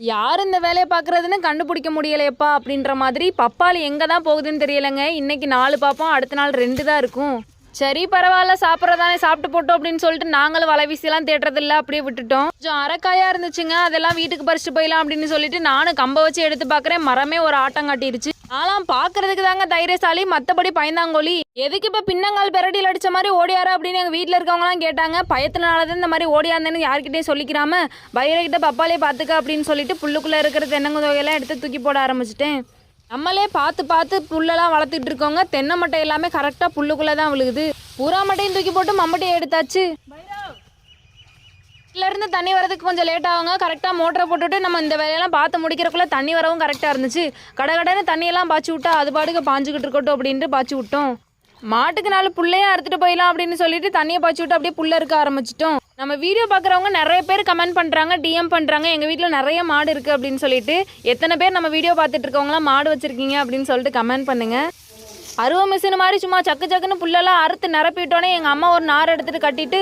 யார் இந்த வேலையை பார்க்குறதுன்னு கண்டுபிடிக்க முடியலையப்பா அப்படின்ற மாதிரி பப்பாளி எங்கே தான் போகுதுன்னு தெரியலைங்க. இன்னைக்கு 4 பார்ப்போம், அடுத்த நாள் 2 தான் இருக்கும். சரி பரவாயில்ல, சாப்பிட்றதானே சாப்பிட்டு போட்டோம் அப்படின்னு சொல்லிட்டு நாங்களும் வலை வீசியெல்லாம் தேடுறதில்ல, அப்படியே விட்டுட்டோம். கொஞ்சம் அரைக்காயாக இருந்துச்சுங்க, அதெல்லாம் வீட்டுக்கு பறிச்சுட்டு போயிடலாம் அப்படின்னு சொல்லிட்டு நானும் கம்பை வச்சு எடுத்து பார்க்குறேன். மரமே ஒரு ஆட்டம் காட்டிருச்சு. நான்லாம் பார்க்கறதுக்கு தாங்க தைரியசாலி, மற்றபடி பயந்தாங்கோலி. எதுக்கு இப்போ பின்னங்கால் பெரட்டியில் அடித்த மாதிரி ஓடியாரு அப்படின்னு எங்கள் வீட்டில் இருக்கவங்களாம் கேட்டாங்க. பயத்தினாலதான் இந்த மாதிரி ஓடியாந்தேன்னு யார்கிட்டையும் சொல்லிக்கிறாம பயிர்கிட்ட பப்பாளியை பார்த்துக்க அப்படின்னு சொல்லிட்டு புல்லுக்குள்ளே இருக்கிற தென்னங்குதொகையெல்லாம் எடுத்து தூக்கி போட ஆரம்பிச்சிட்டேன். நம்மளே பார்த்து பார்த்து புல்லெல்லாம் வளர்த்துட்டு இருக்கோங்க. தென்னை மட்டை எல்லாமே கரெக்டாக புல்லுக்குள்ளே தான் விழுகுது. பூரா மட்டையும் தூக்கி போட்டு மம்பட்டையை எடுத்தாச்சு. இருந்து தண்ணி வரதுக்கு கொஞ்சம் லேட் ஆகுங்க. கரெக்டாக மோட்டரை போட்டுவிட்டு நம்ம இந்த வேலையெல்லாம் பார்த்து முடிக்கிறக்குள்ளே தண்ணி வரவும் கரெக்டாக இருந்துச்சு. கடன்னு தண்ணியெல்லாம் பாய்ச்சி விட்டா அது பாட்டுக்கு பாஞ்சுக்கிட்டு இருக்கட்டும் அப்படின்ட்டு பாய்ச்சி விட்டோம். மாட்டுக்கு 4 புள்ளையும் அறுத்துட்டு போயிடலாம் அப்படின்னு சொல்லிட்டு தண்ணியை பாய்ச்சி விட்டு அப்படியே புல்ல இருக்க ஆரம்பிச்சிட்டோம். நம்ம வீடியோ பார்க்குறவங்க நிறைய பேர் கமெண்ட் பண்ணுறாங்க, டிஎம் பண்ணுறாங்க, எங்கள் வீட்டில் நிறைய மாடு இருக்குது அப்படின்னு சொல்லிட்டு. எத்தனை பேர் நம்ம வீடியோ பார்த்துட்டு இருக்கவங்களாம் மாடு வச்சுருக்கீங்க அப்படின்னு சொல்லிட்டு கமெண்ட் பண்ணுங்கள். அருவ மிஷின் மாதிரி சும்மா சக்கு சக்குன்னு புல்லெல்லாம் அறுத்து நிரப்பிட்டோன்னே எங்கள் அம்மா ஒரு நார் எடுத்துகிட்டு கட்டிட்டு